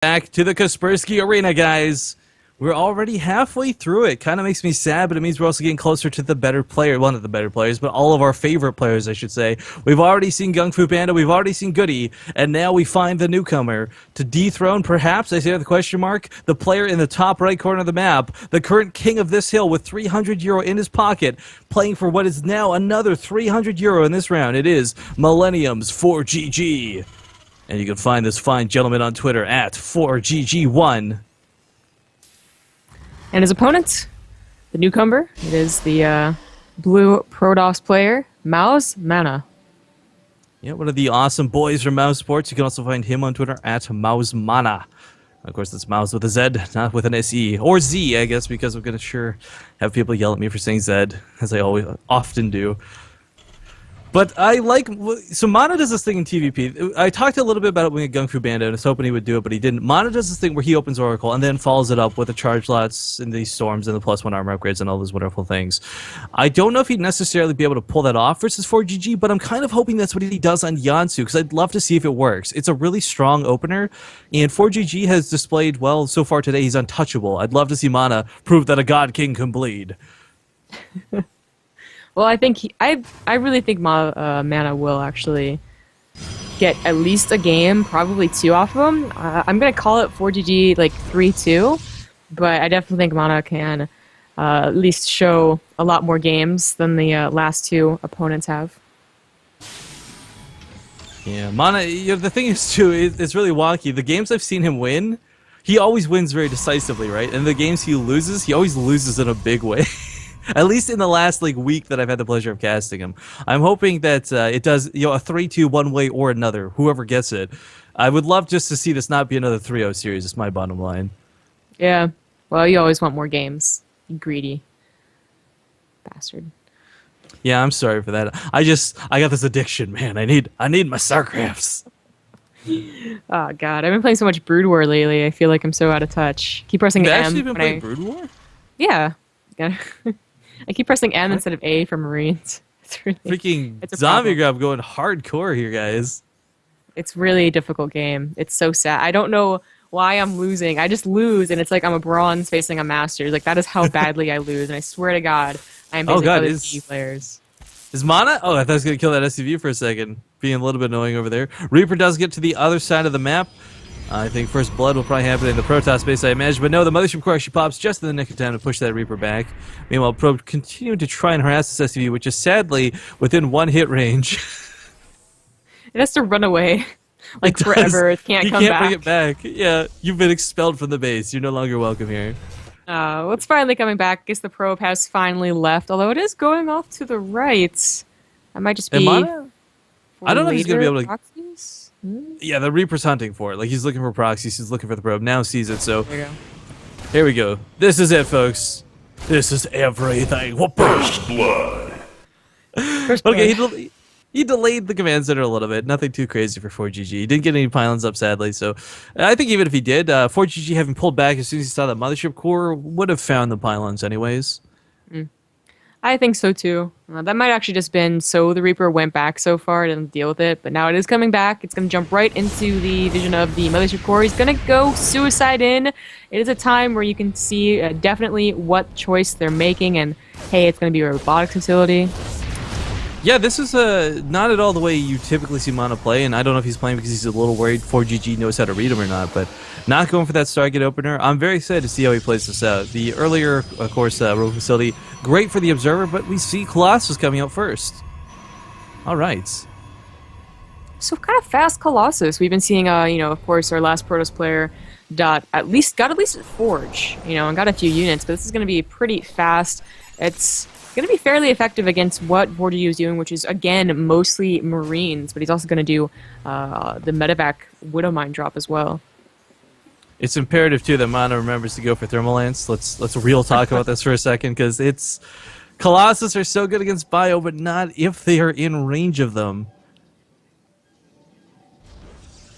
Back to the Kaspersky Arena, guys. We're already halfway through it. Kind of makes me sad, but it means we're also getting closer to the better player. One of the better players, but all of our favorite players, I should say. We've already seen Gung Fu Panda, we've already seen Goody, and now we find the newcomer to dethrone, perhaps, I say with a question mark, the player in the top right corner of the map, the current king of this hill with 300 euro in his pocket, playing for what is now another 300 euro in this round. It is Millennium's ForGG. And you can find this fine gentleman on Twitter at ForGG1. And his opponent, the newcomer, it is the blue Protoss player, MaNa. Yeah, one of the awesome boys from Mouse Sports. You can also find him on Twitter at MaNa. Of course, that's Mouse with a Z, not with an SE. Or Z, I guess, because I'm going to sure have people yell at me for saying Z, as I always often do. But I like... So MaNa does this thing in TVP. I talked a little bit about it when Gung Fu Panda, and I was hoping he would do it, but he didn't. MaNa does this thing where he opens Oracle and then follows it up with the charge lots and the storms and the +1 armor upgrades and all those wonderful things. I don't know if he'd necessarily be able to pull that off versus ForGG, but I'm kind of hoping that's what he does on Yansu, because I'd love to see if it works. It's a really strong opener, and ForGG has displayed, well, so far today, he's untouchable. I'd love to see MaNa prove that a God King can bleed. Well, I think I really think MaNa will actually get at least a game, probably two off of him. I'm gonna call it ForGG like 3-2, but I definitely think MaNa can at least show a lot more games than the last two opponents have. Yeah, MaNa. You know, the thing is too, it's really wonky. The games I've seen him win, he always wins very decisively, right? And the games he always loses in a big way. At least in the last week that I've had the pleasure of casting him. I'm hoping that it does, a 3-2 one way or another, whoever gets it. I would love just to see this not be another 3-0 series. It's my bottom line. Yeah. Well, you always want more games. You greedy bastard. Yeah, I'm sorry for that. I got this addiction, man. I need my StarCrafts. Oh God, I've been playing so much Brood War lately. I feel like I'm so out of touch. Keep pressing You've M. actually been playing Brood War? Yeah. I keep pressing M instead of A for Marines. It's really freaking zombie grab going hardcore here, guys. It's really a difficult game. It's so sad. I don't know why I'm losing. I just lose, and it's like I'm a bronze facing a master. Like that is how badly I lose, and I swear to God, I am facing other PE players. Is MaNa? Oh, I thought I was gonna kill that SCV for a second, being a little bit annoying over there. Reaper does get to the other side of the map. I think first blood will probably happen in the Protoss base, I imagine. But no, the Mothership core actually pops just in the nick of time to push that Reaper back. Meanwhile, Probe continuing to try and harass this SCV, which is sadly within one hit range. It has to run away. Like forever. It can't come back. You can't bring it back. Yeah, you've been expelled from the base. You're no longer welcome here. Well, it's finally coming back. I guess the probe has finally left, although it is going off to the right. That might just be... I don't know if he's going to be able to... Proxies? Yeah, the Reaper's hunting for it. Like, he's looking for proxies, he's looking for the probe. Now sees it, so... There you go. Here we go. This is it, folks. This is everything. First blood. Okay, he delayed the command center a little bit. Nothing too crazy for ForGG. He didn't get any pylons up, sadly, so... I think even if he did, ForGG having pulled back as soon as he saw that Mothership core would have found the pylons anyways. I think so too. That might actually just been so the Reaper went back so far, didn't deal with it, but now it is coming back. It's going to jump right into the vision of the Mothership core. He's going to go suicide in. It is a time where you can see definitely what choice they're making, and hey, it's going to be a robotics facility. Yeah, this is not at all the way you typically see MaNa play, and I don't know if he's playing because he's a little worried ForGG knows how to read him or not, but not going for that Stargate opener. I'm very excited to see how he plays this out. The earlier, of course, robot facility, great for the observer, but we see Colossus coming out first. All right. So kind of fast Colossus. We've been seeing, of course, our last Protoss player got at least a Forge, and got a few units, but this is going to be pretty fast. It's going to be fairly effective against what ForGG is doing, which is, again, mostly Marines, but he's also going to do the medevac Widowmine drop as well. It's imperative, too, that MaNa remembers to go for Thermal Lance. Let's real talk about this for a second, because it's... Colossus are so good against Bio, but not if they are in range of them.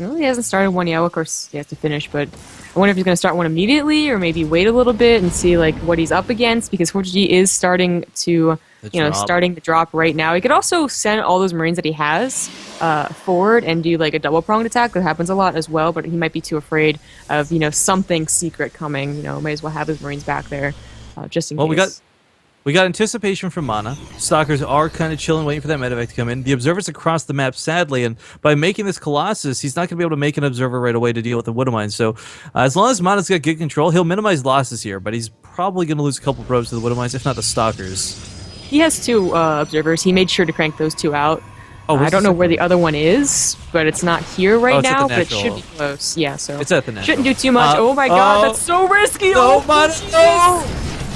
Well, he hasn't started one yet. Well, of course, he has to finish, but I wonder if he's going to start one immediately or maybe wait a little bit and see like what he's up against because ForGG is starting to, starting to drop right now. He could also send all those Marines that he has forward and do like a double pronged attack. That happens a lot as well, but he might be too afraid of something secret coming. Might as well have his Marines back there just in case. We got anticipation from MaNa. Stalkers are kind of chilling, waiting for that medevac to come in. The observers across the map, sadly, and by making this Colossus, he's not going to be able to make an observer right away to deal with the Widowmine. So as long as MaNa's got good control, he'll minimize losses here, but he's probably going to lose a couple probes to the Widowmines, if not the Stalkers. He has 2 observers. He made sure to crank those 2 out. Oh, I don't know where the other one is, but it's not here right now, but it natural. should be close. Yeah, so it's at the natural. Shouldn't do too much. Oh my god, that's so risky! No, MaNa, no!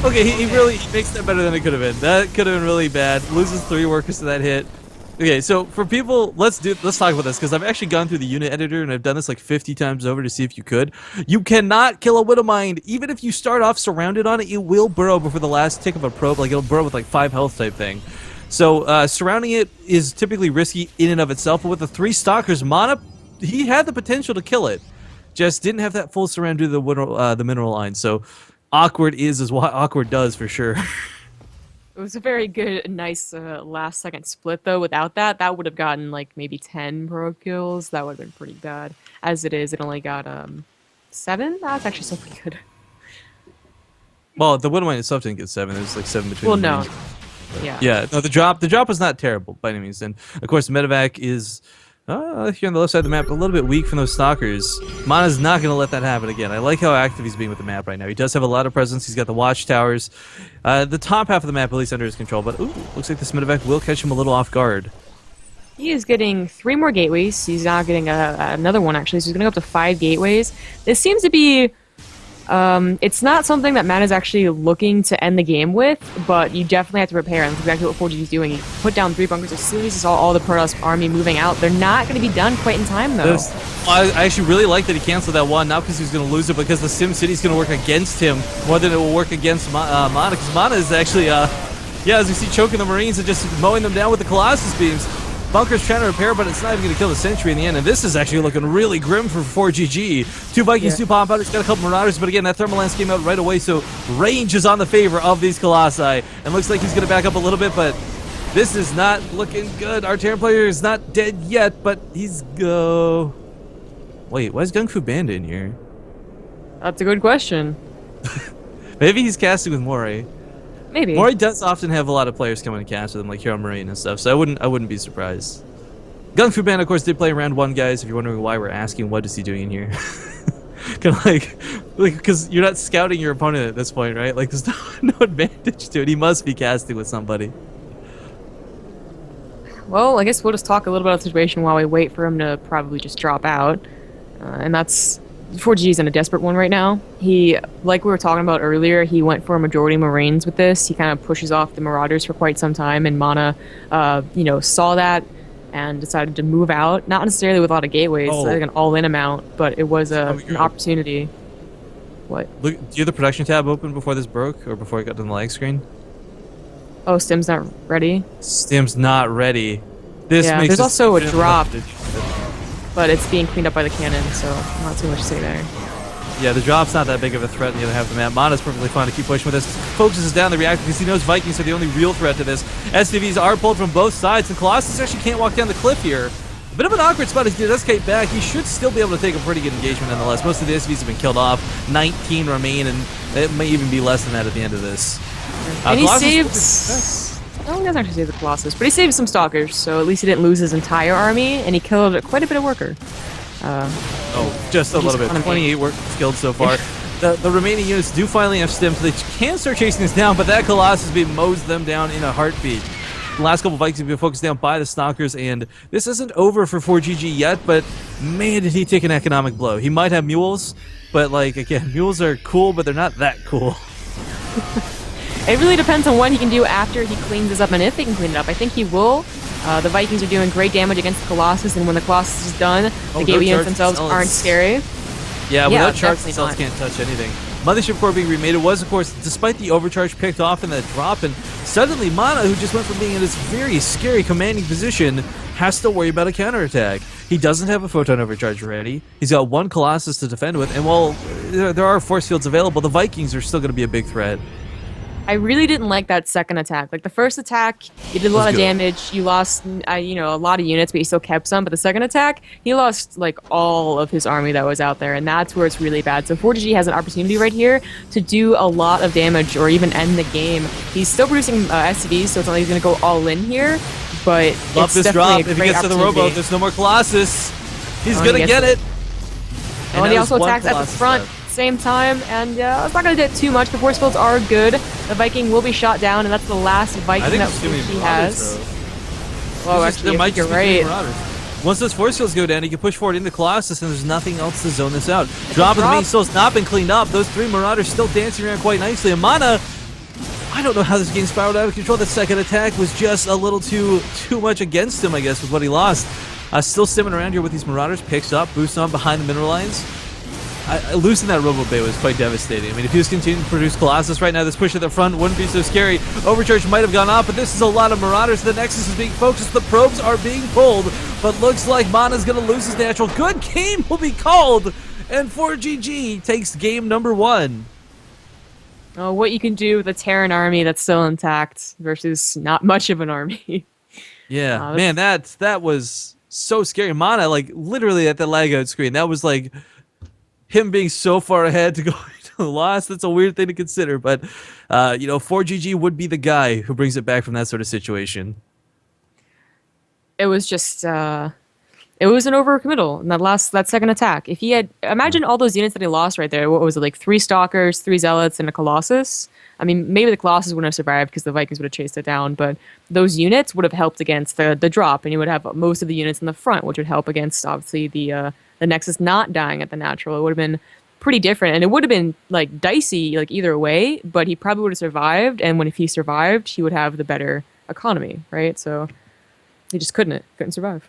Okay, he really makes that better than it could have been. That could have been really bad. Loses 3 workers to that hit. Okay, so for people, let's talk about this because I've actually gone through the unit editor and I've done this like 50 times over to see if you could. You cannot kill a Widowmine. Even if you start off surrounded on it, it will burrow before the last tick of a probe. Like it'll burrow with like 5 health type thing. So surrounding it is typically risky in and of itself. But with the 3 Stalkers, MaNa, he had the potential to kill it, just didn't have that full surround due to the mineral line. So awkward is what awkward does for sure. It was a very good, nice last second split though. Without that, that would have gotten like maybe 10 probe kills. That would have been pretty bad. As it is, it only got 7. That's actually still pretty good. Well, the Widowmine itself didn't get 7. It was like 7 between. Well, the no. range. Yeah. Yeah. No, the drop was not terrible by any means. And of course, the medevac is here on the left side of the map, a little bit weak from those Stalkers. MaNa's not going to let that happen again. I like how active he's being with the map right now. He does have a lot of presence. He's got the watchtowers. The top half of the map, at least, under his control. But, ooh, looks like this medevac will catch him a little off guard. He is getting 3 more gateways. He's now getting another one, actually. So he's going to go up to 5 gateways. This seems to be... it's not something that MaNa is actually looking to end the game with, but you definitely have to prepare, and that's exactly what ForGG is doing. He put down 3 bunkers as soon as he saw all the Protoss army moving out. They're not going to be done quite in time, though. I actually really like that he canceled that one, not because he was going to lose it, but because the Sim City is going to work against him more than it will work against MaNa, because MaNa is actually, as we see, choking the Marines and just mowing them down with the Colossus beams. Bunker's trying to repair, but it's not even going to kill the sentry in the end, and this is actually looking really grim for ForGG. 2 Vikings, 2 Pomp Outers, got a couple Marauders, but again, that Thermal Lance came out right away, so range is on the favor of these Colossi, and looks like he's going to back up a little bit, but this is not looking good. Our Terran player is not dead yet, but he's go. Wait, why is Gung Fu Bandit in here? That's a good question. Maybe he's casting with Moray. Maybe. Moray does often have a lot of players coming to cast with him, like Hero Marine and stuff, so I wouldn't be surprised. Gung Fu Bandit, of course, did play round 1, guys, if you're wondering why we're asking what is he doing in here. Kind of like, because you're not scouting your opponent at this point, right? Like, there's no advantage to it. He must be casting with somebody. Well, I guess we'll just talk a little bit about the situation while we wait for him to probably just drop out. And that's... ForGG's in a desperate one right now. He, like we were talking about earlier, he went for a majority Marines with this. He kind of pushes off the Marauders for quite some time, and MaNa, saw that and decided to move out. Not necessarily with a lot of gateways, like an all-in amount, but it was an opportunity. What? Look, do you have the production tab open before this broke, or before it got to the lag screen? Oh, Stim's not ready? Stim's not ready. This yeah, makes there's also a drop. Advantage. But it's being cleaned up by the cannon, so not too much to say there. Yeah, the drop's not that big of a threat in the other half of the map. MaNa's perfectly fine to keep pushing with this. Focuses down the reactor because he knows Vikings are the only real threat to this. SCVs are pulled from both sides, and Colossus actually can't walk down the cliff here. A bit of an awkward spot as he does escape back. He should still be able to take a pretty good engagement nonetheless. Most of the SCVs have been killed off. 19 remain, and it may even be less than that at the end of this. And he saves... No, he doesn't actually save the Colossus, but he saved some Stalkers, so at least he didn't lose his entire army, and he killed quite a bit of worker. Just a little bit. 28 workers killed so far. The remaining units do finally have Stim, so they can start chasing this down, but that Colossus beam mows them down in a heartbeat. The last couple Vikings have been focused down by the Stalkers, and this isn't over for ForGG yet, but man, did he take an economic blow. He might have mules, but like, again, mules are cool, but they're not that cool. It really depends on what he can do after he cleans this up, and if he can clean it up. I think he will. The Vikings are doing great damage against the Colossus, and when the Colossus is done, the gateway units themselves aren't scary. Yeah, without charge, the cells can't touch anything. Mothership Core being remade, it was, of course, despite the overcharge picked off in that drop, and suddenly MaNa, who just went from being in this very scary commanding position has to worry about a counterattack. He doesn't have a Photon Overcharge ready. He's got one Colossus to defend with, and while there are force fields available, the Vikings are still going to be a big threat. I really didn't like that second attack. Like the first attack, you did a lot of damage. You lost, you know, a lot of units, but you still kept some. But the second attack, he lost like all of his army that was out there, and that's where it's really bad. So ForGG has an opportunity right here to do a lot of damage or even end the game. He's still producing SCVs, so it's not like he's going to go all in here. But Love this drop. If he gets to the rowboat, there's no more Colossus. He's going to get it. Oh, and he also attacks at the front. Same time, and it's not going to do too much. The force fields are good. The Viking will be shot down, and that's the last Viking that he has. Well, actually, I think you're right. Once those force fields go down, he can push forward into Colossus, and there's nothing else to zone this out. Drop of the main soul's not been cleaned up. Those 3 Marauders still dancing around quite nicely. And MaNa, I don't know how this game spiraled out of control. That second attack was just a little too much against him, I guess, with what he lost. Still simming around here with these Marauders. Picks up, boosts on behind the mineral lines. Losing that Robo Bay was quite devastating. I mean, if he was continuing to produce Colossus right now, this push at the front wouldn't be so scary. Overcharge might have gone off, but this is a lot of Marauders. The Nexus is being focused. The probes are being pulled, but looks like MaNa's going to lose his natural. Good game will be called, and ForGG takes game number 1. Oh, what you can do with a Terran army that's still intact versus not much of an army. Yeah, man, that was so scary. MaNa, like, literally at the lag out screen, that was like him being so far ahead to go to the loss. That's a weird thing to consider, but you know, ForGG would be the guy who brings it back from that sort of situation. It was just it was an overcommittal in that second attack. If he had imagine all those units that he lost right there. What was it, like 3 Stalkers, 3 Zealots, and a Colossus? I mean, maybe the Colossus wouldn't have survived because the Vikings would have chased it down, but those units would have helped against the drop, and you would have most of the units in the front, which would help against obviously the Nexus not dying at the natural. It would have been pretty different, and it would have been like dicey, like either way. But he probably would have survived, and if he survived, he would have the better economy, right? So he just couldn't survive.